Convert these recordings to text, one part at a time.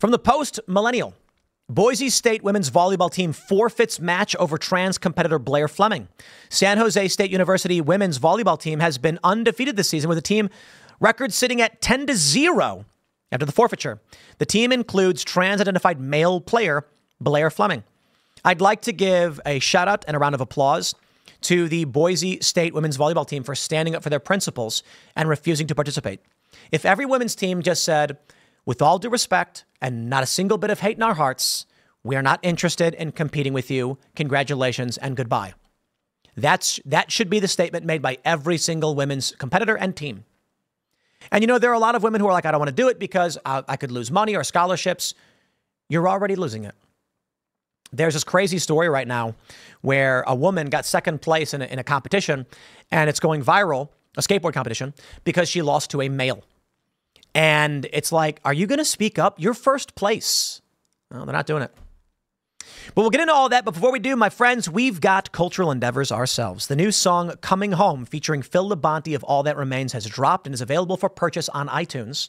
From the Post Millennial, Boise State women's volleyball team forfeits match over trans competitor Blair Fleming. San Jose State University women's volleyball team has been undefeated this season with a team record sitting at 10-0 after the forfeiture. The team includes trans-identified male player Blair Fleming. I'd like to give a shout out and a round of applause to the Boise State women's volleyball team for standing up for their principles and refusing to participate. If every women's team just said, with all due respect and not a single bit of hate in our hearts, we are not interested in competing with you. Congratulations and goodbye. That should be the statement made by every single women's competitor and team. And, you know, there are a lot of women who are like, I don't want to do it because I could lose money or scholarships. You're already losing it. There's this crazy story right now where a woman got second place in a competition, and it's going viral, a skateboard competition, because she lost to a male. And it's like, are you going to speak up? You're first place. Well, they're not doing it. But we'll get into all that. But before we do, my friends, we've got cultural endeavors ourselves. The new song Coming Home featuring Phil Labonte of All That Remains has dropped and is available for purchase on iTunes.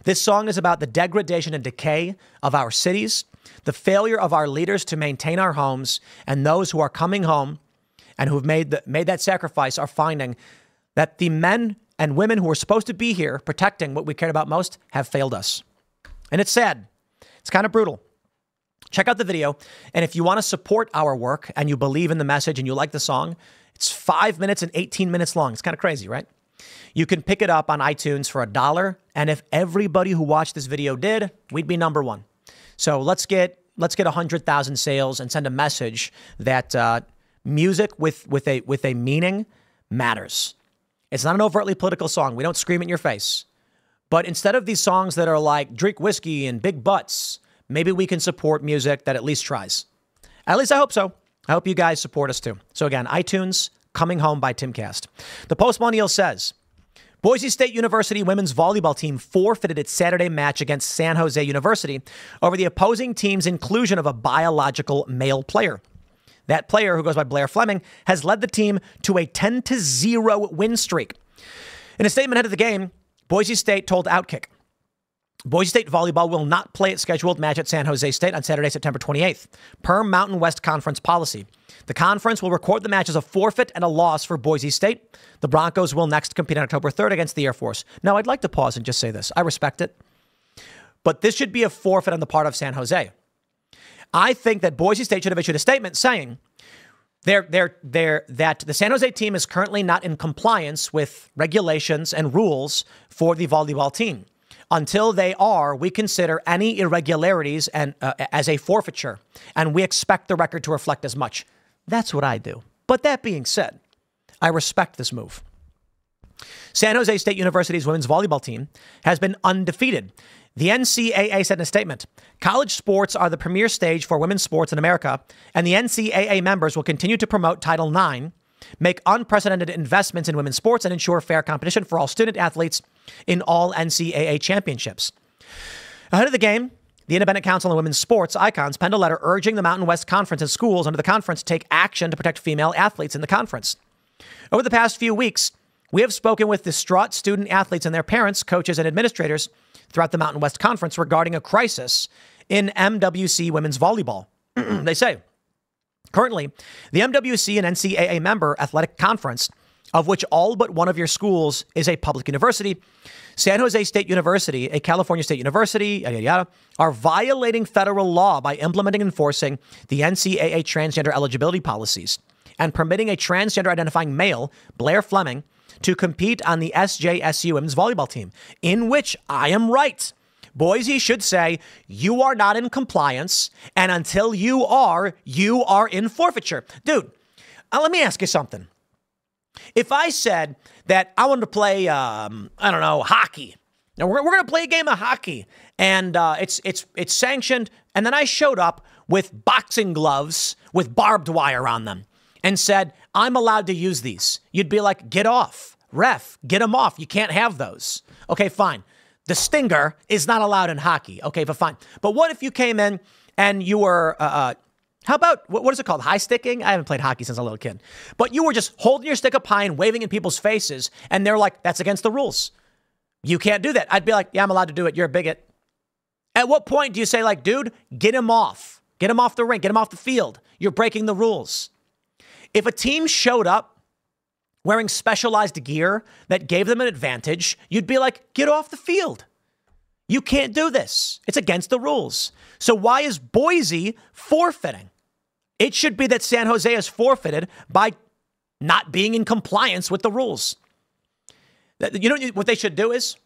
This song is about the degradation and decay of our cities, the failure of our leaders to maintain our homes, and those who are coming home and who've made that sacrifice are finding that the men and women who are supposed to be here protecting what we cared about most have failed us. And it's sad. It's kind of brutal. Check out the video. And if you want to support our work and you believe in the message and you like the song, it's 5 minutes and 18 minutes long. It's kind of crazy, right? You can pick it up on iTunes for $1. And if everybody who watched this video did, we'd be number one. So let's get 100,000 sales and send a message that music with a meaning matters. It's not an overtly political song. We don't scream in your face. But instead of these songs that are like drink whiskey and big butts, maybe we can support music that at least tries. At least I hope so. I hope you guys support us too. So again, iTunes, Coming Home by Timcast. The Post Millennial says, Boise State University women's volleyball team forfeited its Saturday match against San Jose University over the opposing team's inclusion of a biological male player. That player, who goes by Blair Fleming, has led the team to a 10-0 win streak. In a statement ahead of the game, Boise State told Outkick, Boise State volleyball will not play its scheduled match at San Jose State on Saturday, September 28th, per Mountain West Conference policy. The conference will record the match as a forfeit and a loss for Boise State. The Broncos will next compete on October 3rd against the Air Force. Now, I'd like to pause and just say this. I respect it, but this should be a forfeit on the part of San Jose. I think that Boise State should have issued a statement saying that the San Jose team is currently not in compliance with regulations and rules for the volleyball team. Until they are, we consider any irregularities as a forfeiture, and we expect the record to reflect as much. That's what I do. But that being said, I respect this move. San Jose State University's women's volleyball team has been undefeated. The NCAA said in a statement, college sports are the premier stage for women's sports in America, and the NCAA members will continue to promote Title IX, make unprecedented investments in women's sports, and ensure fair competition for all student athletes in all NCAA championships. Ahead of the game, the Independent Council on Women's Sports, ICONS, penned a letter urging the Mountain West Conference and schools under the conference to take action to protect female athletes in the conference. Over the past few weeks, we have spoken with distraught student athletes and their parents, coaches, and administrators throughout the Mountain West Conference regarding a crisis in MWC women's volleyball. They say, currently, the MWC and NCAA member athletic conference, of which all but one of your schools is a public university, San Jose State University, a California State University, yada, yada, are violating federal law by implementing and enforcing the NCAA transgender eligibility policies and permitting a transgender identifying male, Blair Fleming, to compete on the SJSU women's volleyball team, in which I am right. Boise should say, you are not in compliance, and until you are in forfeiture. Dude, let me ask you something. If I said that I wanted to play, hockey. Now, we're going to play a game of hockey, and it's sanctioned, and then I showed up with boxing gloves with barbed wire on them and said, I'm allowed to use these. You'd be like, get off. Ref, get them off. You can't have those. Okay, fine. The stinger is not allowed in hockey. Okay, but fine. But what if you came in and you were, how about, what is it called? High sticking? I haven't played hockey since I was a little kid. But you were just holding your stick up high and waving in people's faces, and they're like, that's against the rules. You can't do that. I'd be like, yeah, I'm allowed to do it. You're a bigot. At what point do you say, like, dude, get him off. Get him off the rink. Get him off the field. You're breaking the rules. If a team showed up wearing specialized gear that gave them an advantage, you'd be like, get off the field. You can't do this. It's against the rules. So why is Boise forfeiting? It should be that San Jose is forfeited by not being in compliance with the rules. You know what they should do is?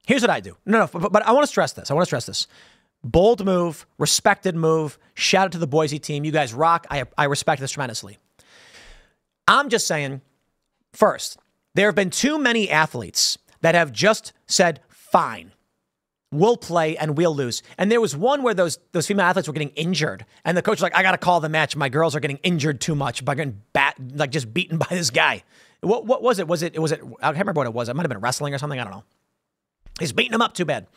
Here's what I do. No, but I want to stress this. Bold move, respected move. Shout out to the Boise team. You guys rock. I respect this tremendously. I'm just saying, first, there have been too many athletes that have just said, fine, we'll play and we'll lose. And there was one where those female athletes were getting injured. And the coach was like, I got to call the match. My girls are getting injured too much by getting just beaten by this guy. What was it? I can't remember what it was. It might have been wrestling or something. I don't know. He's beating them up too bad.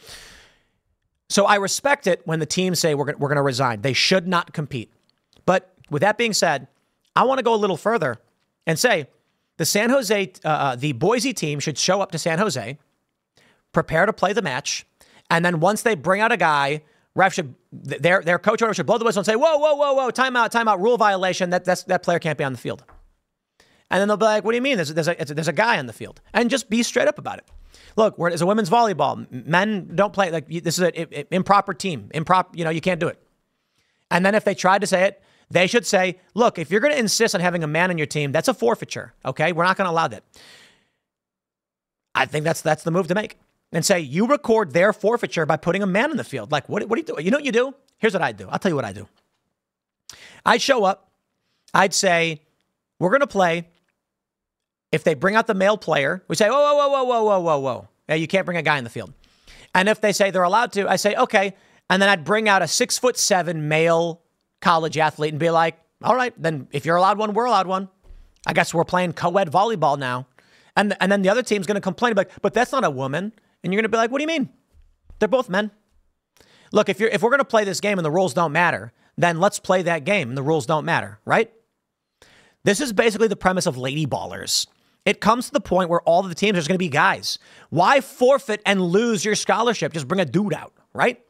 So I respect it when the teams say we're going to resign. They should not compete. But with that being said, I want to go a little further and say the Boise team should show up to San Jose, prepare to play the match, and then once they bring out a guy, their coach should blow the whistle and say, whoa, time out, rule violation. That player can't be on the field. And then they'll be like, what do you mean? There's a guy on the field, and just be straight up about it. Look, it's a women's volleyball. Men don't play. Like, this is an improper team. You can't do it. And then if they tried to say it, they should say, look, if you're going to insist on having a man on your team, that's a forfeiture. Okay, we're not going to allow that. I think that's the move to make. And say, you record their forfeiture by putting a man in the field. Like, what do you do? You know what you do? Here's what I do. I'll tell you what I do. I'd show up. I'd say, we're going to play. If they bring out the male player, we say, whoa. Yeah, you can't bring a guy in the field. And if they say they're allowed to, I say, okay. And then I'd bring out a 6'7" male college athlete and be like, all right, then if you're allowed one, we're allowed one. I guess we're playing co-ed volleyball now. And then the other team's going to complain, like, but that's not a woman. And you're going to be like, what do you mean? They're both men. Look, if we're going to play this game and the rules don't matter, then let's play that game and the rules don't matter, right? This is basically the premise of Lady Ballers. It comes to the point where all of the teams are going to be guys. Why forfeit and lose your scholarship? Just bring a dude out, right?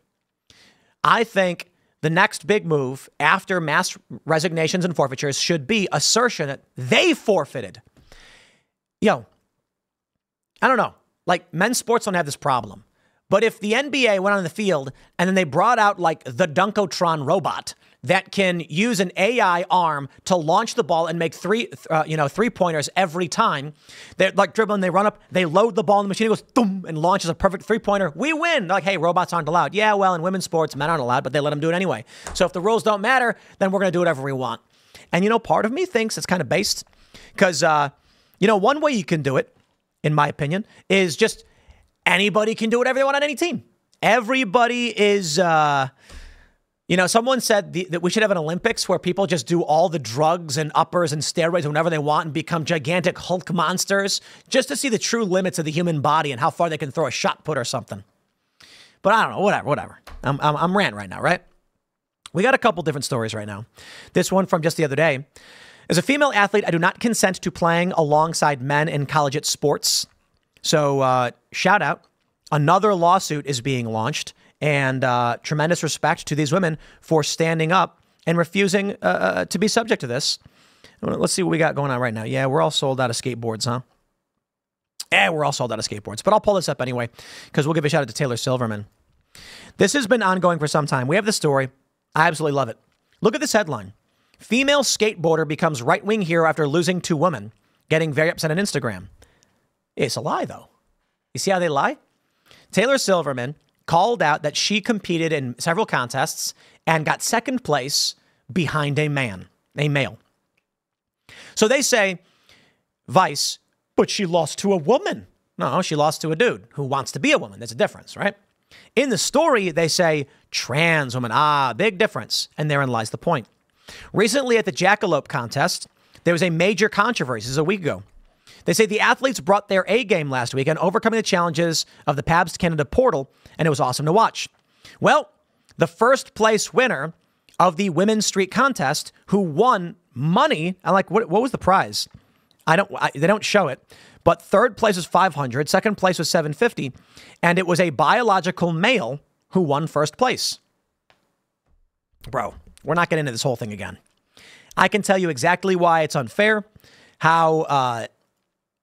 I think the next big move after mass resignations and forfeitures should be assertion that they forfeited. I don't know. Like, men's sports don't have this problem. But if the NBA went on the field and then they brought out like the Dunkotron robot that can use an AI arm to launch the ball and make three-pointers every time. They're like dribbling, they run up, they load the ball in the machine, it goes boom, and launches a perfect three-pointer. We win. They're like, hey, robots aren't allowed. Yeah, well, in women's sports, men aren't allowed, but they let them do it anyway. So if the rules don't matter, then we're going to do whatever we want. And, part of me thinks it's kind of based because, one way you can do it, in my opinion, is just anybody can do whatever they want on any team. Everybody is... someone said that we should have an Olympics where people just do all the drugs and uppers and steroids whenever they want and become gigantic Hulk monsters just to see the true limits of the human body and how far they can throw a shot put or something. But I don't know, whatever. I'm ranting right now, right? We got a couple different stories right now. This one from just the other day. As a female athlete, I do not consent to playing alongside men in collegiate sports. So shout out. Another lawsuit is being launched. And tremendous respect to these women for standing up and refusing to be subject to this. Let's see what we got going on right now. Yeah, we're all sold out of skateboards, huh? Yeah, we're all sold out of skateboards. But I'll pull this up anyway because we'll give a shout out to Taylor Silverman. This has been ongoing for some time. We have the story. I absolutely love it. Look at this headline. Female skateboarder becomes right-wing hero after losing to women, getting very upset on Instagram. It's a lie, though. You see how they lie? Taylor Silverman called out that she competed in several contests and got second place behind a male. So they say, Vice, but she lost to a woman. No, she lost to a dude who wants to be a woman. There's a difference, right? In the story, they say trans woman. Big difference. And therein lies the point. Recently at the Jackalope contest, there was a major controversy. This is a week ago. They say the athletes brought their A game last week and overcoming the challenges of the PABS Canada portal, and it was awesome to watch. Well, the first place winner of the Women's Street contest, who won money, I'm like, what was the prize? They don't show it, but third place was $500, second place was $750, and it was a biological male who won first place. Bro, we're not getting into this whole thing again. I can tell you exactly why it's unfair, how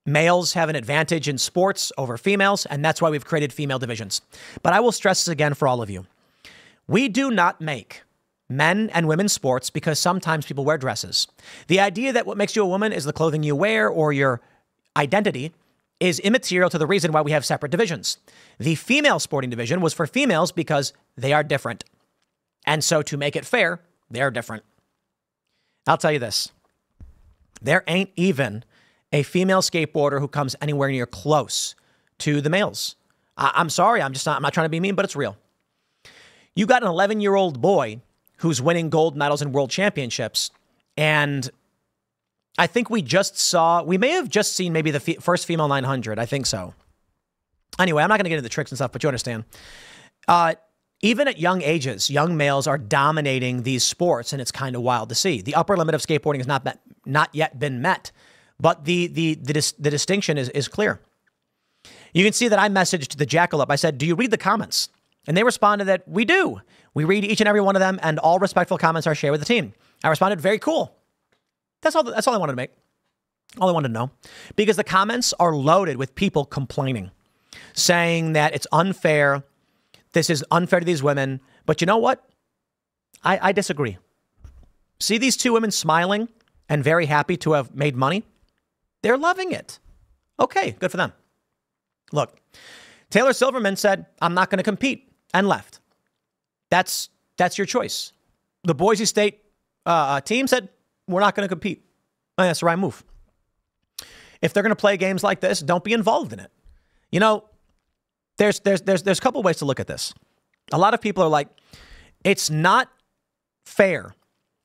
males have an advantage in sports over females, and that's why we've created female divisions. But I will stress this again for all of you. We do not make men and women's sports because sometimes people wear dresses. The idea that what makes you a woman is the clothing you wear or your identity is immaterial to the reason why we have separate divisions. The female sporting division was for females because they are different. And so to make it fair, they're different. I'll tell you this. There ain't even a female skateboarder who comes anywhere near close to the males. I'm sorry. I'm not trying to be mean, but it's real. You got an 11-year-old boy who's winning gold medals in world championships. And I think we may have just seen maybe the first female 900. I think so. Anyway, I'm not going to get into the tricks and stuff, but you understand. Even at young ages, young males are dominating these sports, and it's kind of wild to see. The upper limit of skateboarding has not yet been met, but the distinction is clear. You can see that I messaged the Jackalope. I said, do you read the comments? And they responded that we do. We read each and every one of them, and all respectful comments are shared with the team. I responded, very cool. That's all I wanted to make. All I wanted to know. Because the comments are loaded with people complaining, saying that it's unfair. This is unfair to these women. But you know what? I disagree. See these two women smiling and very happy to have made money? They're loving it. Okay, good for them. Look, Taylor Silverman said, I'm not going to compete, and left. That's your choice. The Boise State team said, we're not going to compete. That's the right move. If they're going to play games like this, don't be involved in it. You know, there's a couple ways to look at this. A lot of people are like, it's not fair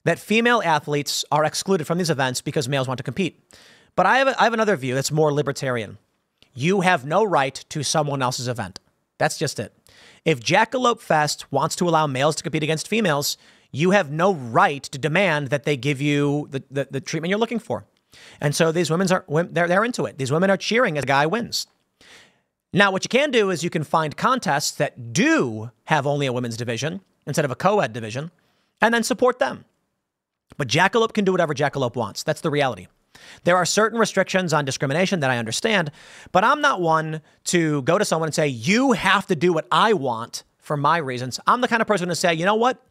that female athletes are excluded from these events because males want to compete. But I have another view that's more libertarian. You have no right to someone else's event. That's just it. If Jackalope Fest wants to allow males to compete against females, you have no right to demand that they give you the treatment you're looking for. And so these women they're into it. These women are cheering as a guy wins. Now, what you can do is you can find contests that do have only a women's division instead of a co-ed division, and then support them. But Jackalope can do whatever Jackalope wants. That's the reality. There are certain restrictions on discrimination that I understand, but I'm not one to go to someone and say, you have to do what I want for my reasons. I'm the kind of person to say, you know what?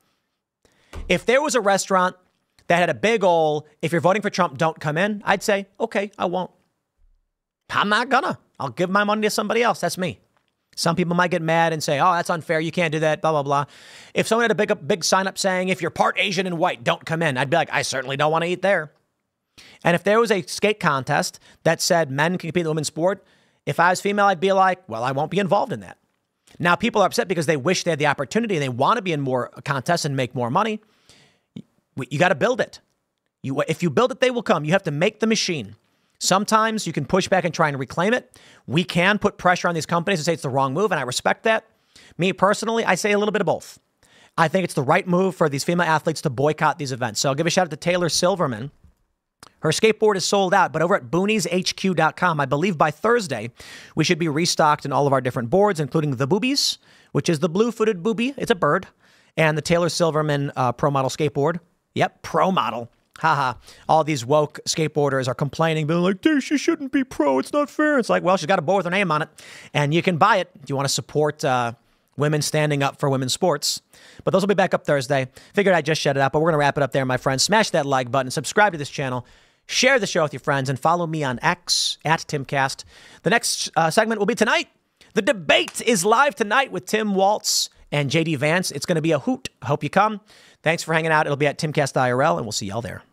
If there was a restaurant that had a big old, if you're voting for Trump, don't come in, I'd say, okay, I won't. I'm not gonna. I'll give my money to somebody else. That's me. Some people might get mad and say, oh, that's unfair. You can't do that, blah, blah, blah. If someone had a big sign up saying, if you're part Asian and white, don't come in, I'd be like, I certainly don't want to eat there. And if there was a skate contest that said men can compete in the women's sport, if I was female, I'd be like, well, I won't be involved in that. Now, people are upset because they wish they had the opportunity and they want to be in more contests and make more money. You got to build it. If you build it, they will come. You have to make the machine. Sometimes you can push back and try and reclaim it. We can put pressure on these companies and say it's the wrong move, and I respect that. Me personally, I say a little bit of both. I think it's the right move for these female athletes to boycott these events. So I'll give a shout out to Taylor Silverman. Her skateboard is sold out, but over at boonieshq.com, I believe by Thursday, we should be restocked in all of our different boards, including the Boobies, which is the blue-footed booby. It's a bird. And the Taylor Silverman Pro Model skateboard. Yep, Pro Model. Haha. All these woke skateboarders are complaining, being like, dude, she shouldn't be pro. It's not fair. It's like, well, she's got a board with her name on it. And you can buy it if you want to support women standing up for women's sports. But those will be back up Thursday. Figured I'd just shut it up, but we're going to wrap it up there, my friends. Smash that like button, subscribe to this channel, share the show with your friends, and follow me on X at Timcast. The next segment will be tonight. The debate is live tonight with Tim Waltz and JD Vance. It's going to be a hoot. I hope you come. Thanks for hanging out. It'll be at Timcast IRL, and we'll see y'all there.